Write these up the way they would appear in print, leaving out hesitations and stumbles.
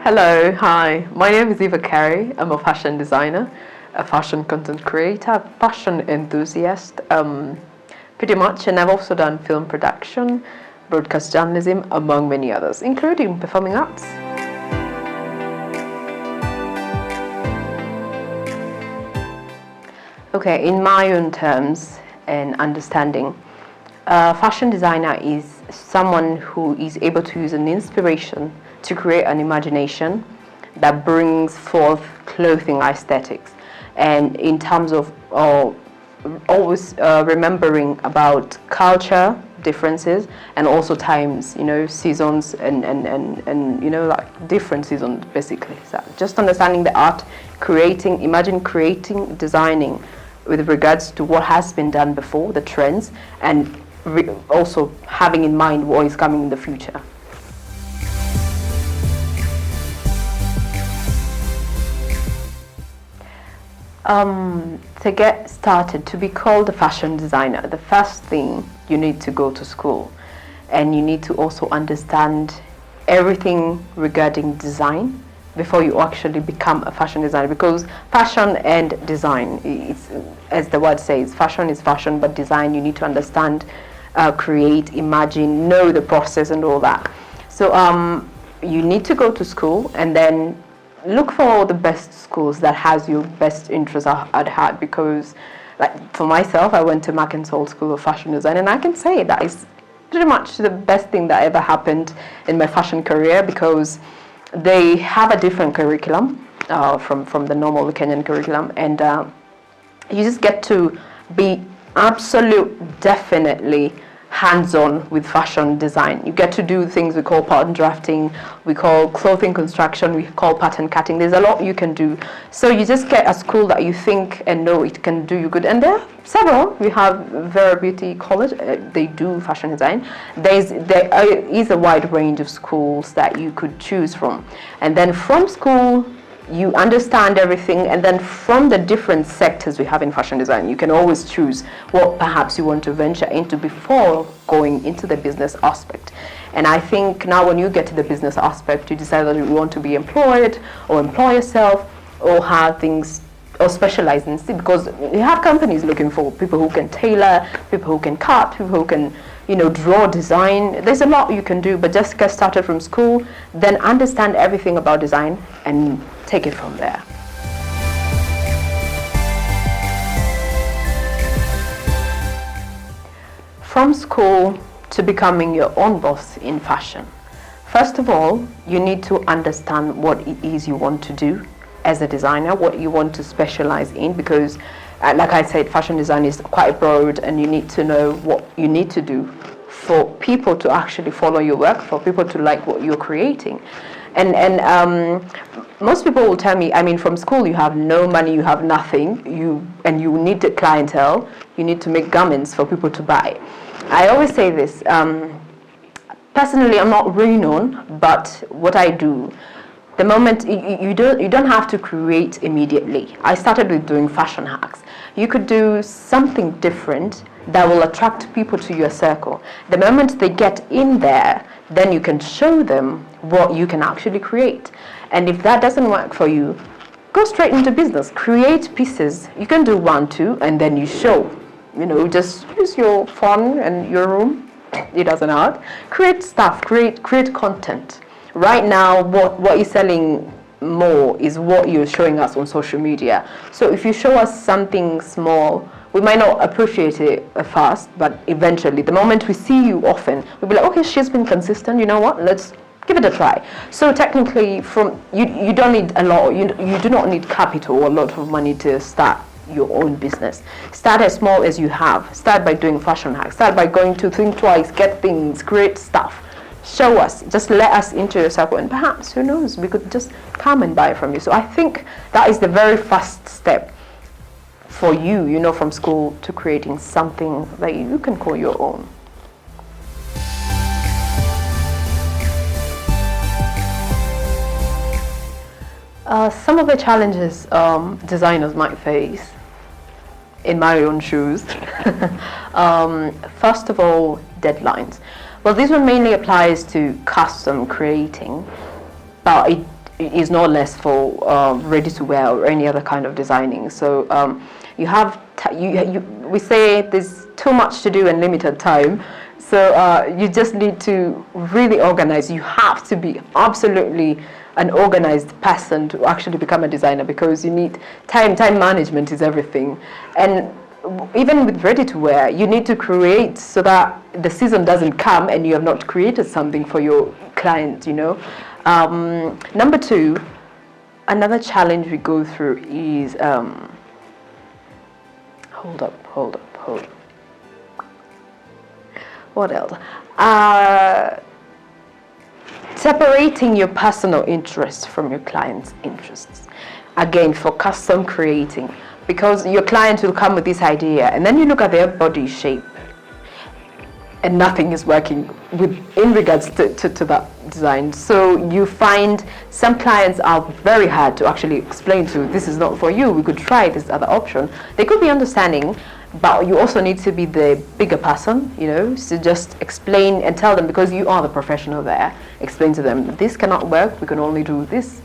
Hello, hi. My name is Eva Kary. I'm a fashion designer, a fashion content creator, fashion enthusiast, pretty much. And I've also done film production, broadcast journalism, among many others, including performing arts. Okay, in my own terms and understanding, a fashion designer is someone who is able to use an inspiration to create an imagination that brings forth clothing aesthetics. And in terms of always remembering about culture differences and also times, seasons and like different seasons basically. So just understanding the art, creating, designing with regards to what has been done before, the trends, and also having in mind what is coming in the future. To get started, to be called a fashion designer, the first thing you need to go to school, and you need to also understand everything regarding design before you actually become a fashion designer, because fashion and design, it's, as the word says, fashion is fashion, but design you need to understand, create, imagine, know the process and all that. So you need to go to school and then look for the best schools that has your best interests at heart, because like for myself, I went to Mackinsall School of Fashion Design, and I can say that is pretty much the best thing that ever happened in my fashion career, because they have a different curriculum from the normal Kenyan curriculum, and you just get to be definitely hands-on with fashion design. You get to do things we call pattern drafting, we call clothing construction, we call pattern cutting. There's a lot you can do. So you just get a school that you think and know it can do you good. And there are several. We have Vera Beauty College, they do fashion design. There is a wide range of schools that you could choose from. And then from school, you understand everything, and then from the different sectors we have in fashion design, you can always choose what perhaps you want to venture into before going into the business aspect. And I think now when you get to the business aspect, you decide that you want to be employed or employ yourself or have things or specialize in, because you have companies looking for people who can tailor, people who can cut, people who can draw, design. There's a lot you can do, but just get started from school, then understand everything about design and take it from there. From school to becoming your own boss in fashion. First of all, you need to understand what it is you want to do as a designer, what you want to specialize in, because like I said, fashion design is quite broad, and you need to know what you need to do for people to actually follow your work, for people to like what you're creating. And most people will tell me, from school you have no money, you have nothing, you need the clientele, you need to make garments for people to buy. I always say this, personally I'm not really known, but what I do, the moment you don't have to create immediately. I started with doing fashion hacks. You could do something different that will attract people to your circle. The moment they get in there, then you can show them what you can actually create. And if that doesn't work for you, go straight into business. Create pieces. You can do 1, 2, and then you show. Just use your phone and your room. It doesn't hurt. Create stuff. Create content. Right now, what is selling more is what you're showing us on social media. So if you show us something small, we might not appreciate it at first, but eventually, the moment we see you often, we'll be like, okay, she's been consistent, you know what, let's give it a try. So technically, you don't need a lot, you do not need capital or a lot of money to start your own business. Start as small as you have. Start by doing fashion hacks. Start by going to think twice, get things, create stuff. Show us, just let us into your circle, and perhaps, who knows, we could just come and buy from you. So I think that is the very first step for you, from school to creating something that you can call your own. Some of the challenges designers might face, in my own shoes, first of all, deadlines. Well, this one mainly applies to custom creating, but is no less for ready-to-wear or any other kind of designing. So you have we say there's too much to do and limited time. So you just need to really organize. You have to be absolutely an organized person to actually become a designer, because you need time. Time management is everything. And even with ready-to-wear, you need to create so that the season doesn't come and you have not created something for your client, you know. Number two, another challenge we go through is, hold up. What else? Separating your personal interests from your client's interests. Again, for custom creating, because your client will come with this idea and then you look at their body shape and nothing is working in regards to that design. So you find some clients are very hard to actually explain to. This is not for you, we could try this other option. They could be understanding, but you also need to be the bigger person, you know, so just explain and tell them, because you are the professional there. Explain to them, this cannot work, we can only do this.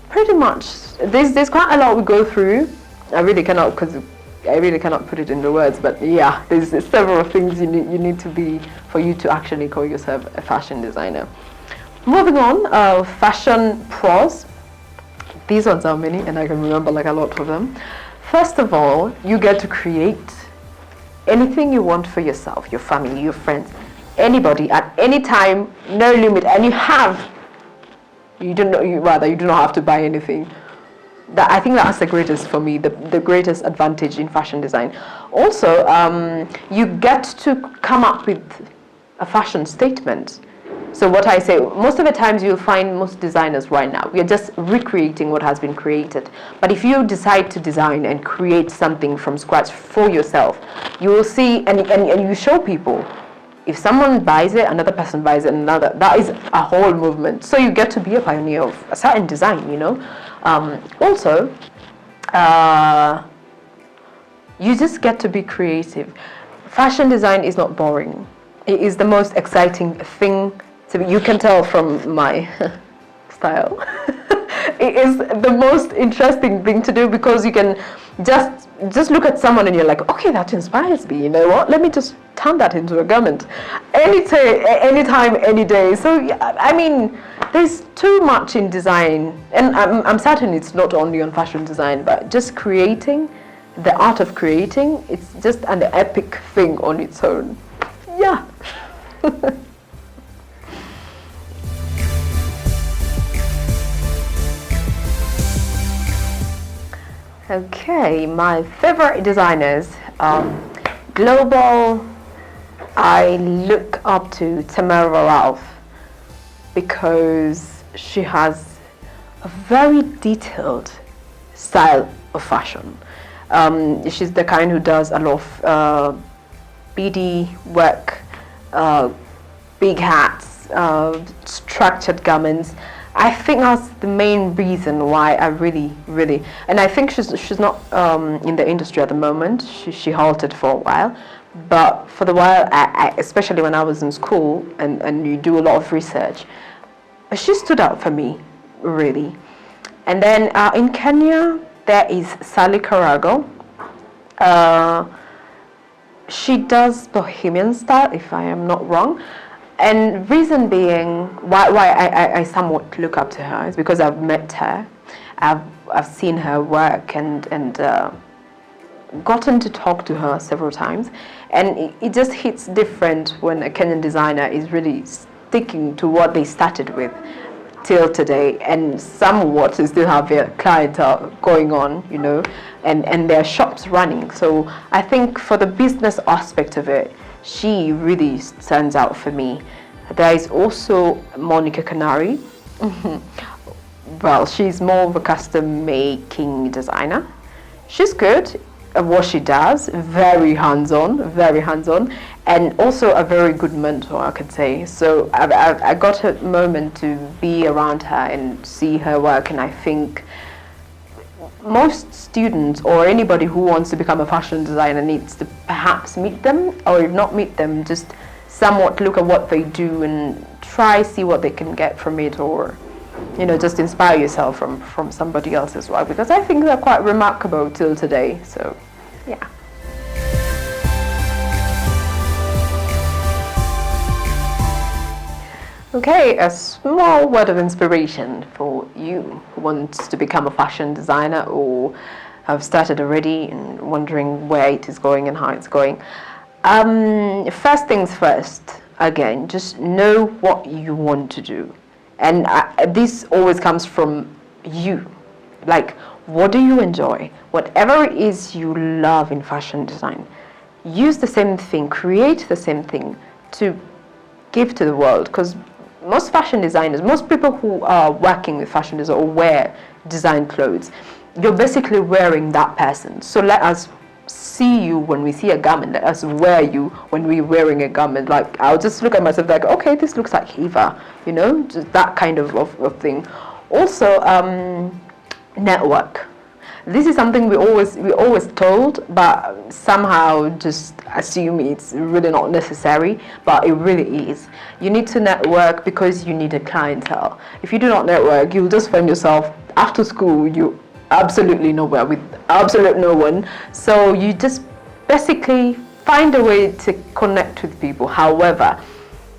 Pretty much, there's quite a lot we go through. I really cannot put it into words, but yeah, there's several things you need to be for you to actually call yourself a fashion designer. Moving on, fashion pros. These ones are many, and I can remember like a lot of them. First of all, you get to create anything you want for yourself, your family, your friends, anybody at any time, no limit, and you do not have to buy anything. I think that's the greatest for me, the greatest advantage in fashion design. Also, you get to come up with a fashion statement. So what I say, most of the times you'll find most designers right now, we are just recreating what has been created. But if you decide to design and create something from scratch for yourself, you will see, and you show people. If someone buys it, another person buys it, another, that is a whole movement. So you get to be a pioneer of a certain design, you know. Also, you just get to be creative. Fashion design is not boring. It is the most exciting thing. You can tell from my style. It is the most interesting thing to do, because you can just look at someone and you're like, okay, that inspires me. You know what? Let me just turn that into a garment. Anytime, any day. So I mean, there's too much in design, and I'm certain it's not only on fashion design, but just creating, the art of creating. It's just an epic thing on its own. Yeah. Okay, my favorite designers, global, I look up to Tamara Ralph, because she has a very detailed style of fashion. She's the kind who does a lot of beady work, big hats, structured garments. I think that's the main reason why I really, and I think she's not in the industry at the moment. She halted for a while, but for the while, I especially when I was in school and you do a lot of research, she stood out for me, really. And then in Kenya, there is Sally Karago. She does bohemian style, if I am not wrong. And reason being why I somewhat look up to her is because I've met her, I've seen her work and gotten to talk to her several times, and it just hits different when a Kenyan designer is really sticking to what they started with till today, and somewhat still have their clientele going on, you know, and their shops running. So I think for the business aspect of it, she really stands out for me. There is also Monica Canary. Well, she's more of a custom making designer. She's good at what she does, very hands-on, and also a very good mentor, I could say. So I got a moment to be around her and see her work, and I think most students or anybody who wants to become a fashion designer needs to perhaps meet them, or if not meet them, just somewhat look at what they do and see what they can get from it, or just inspire yourself from somebody else as well, because I think they're quite remarkable till today. So, yeah. Okay, a small word of inspiration for you who wants to become a fashion designer or have started already and wondering where it is going and how it's going. First things first, again, just know what you want to do. And this always comes from you. Like, what do you enjoy? Whatever it is you love in fashion design, use the same thing, create the same thing to give to the world. Because most fashion designers, most people who are working with fashion design or wear design clothes, you're basically wearing that person. So let us see you when we see a garment. Let us wear you when we're wearing a garment. Like, I'll just look at myself like, okay, this looks like Eva, just that kind of thing. Also, network. This is something we always told, but somehow just assume it's really not necessary, but it really is. You need to network because you need a clientele. If you do not network, you'll just find yourself after school, you absolutely nowhere with absolute no one. So you just basically find a way to connect with people. However,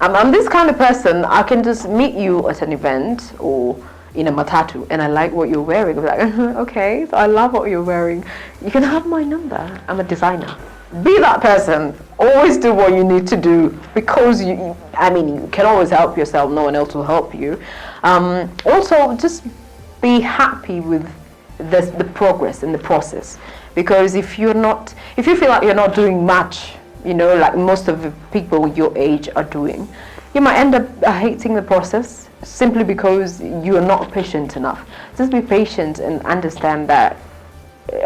I'm this kind of person, I can just meet you at an event or in a matatu and I like what you're wearing. I'm like, okay, so I love what you're wearing. You can have my number. I'm a designer. Be that person. Always do what you need to do, because you can always help yourself. No one else will help you. Also, just be happy with the progress and the process, because if you feel like you're not doing much, like most of the people your age are doing, you might end up hating the process simply because you are not patient enough. Just be patient and understand that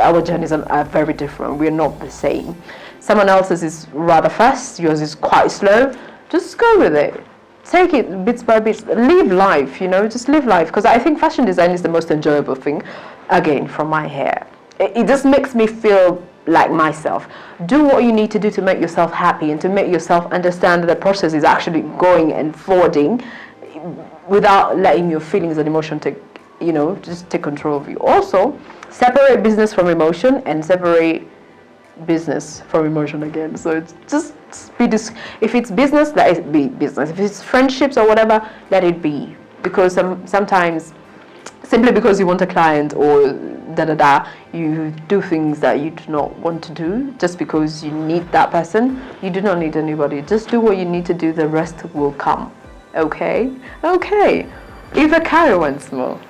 our journeys are very different. We're not the same. Someone else's is rather fast, yours is quite slow. Just go with it. Take it bits by bits. Live life, just live life. Because I think fashion design is the most enjoyable thing, again, from my hair. It just makes me feel like myself. Do what you need to do to make yourself happy and to make yourself understand that the process is actually going and forwarding without letting your feelings and emotion just take control of you. Also, separate business from emotion and separate business from emotion again. So it's just be if it's business, let it be business. If it's friendships or whatever, let it be. Because sometimes, simply because you want a client or you do things that you do not want to do just because you need that person. You do not need anybody. Just do what you need to do. The rest will come. Okay? Okay. Eva Kary once more.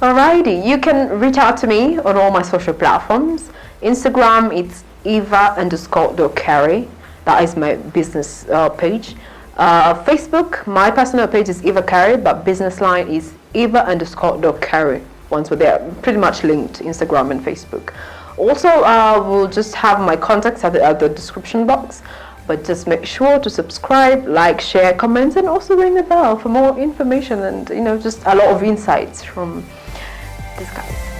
Alrighty, you can reach out to me on all my social platforms. Instagram, it's eva_.kary. That is my business page. Facebook, my personal page is Eva Kary, but business line is eva_.kary. Once they're pretty much linked, Instagram and Facebook. Also, we'll just have my contacts at the description box. But just make sure to subscribe, like, share, comment, and also ring the bell for more information and just a lot of insights from these guys.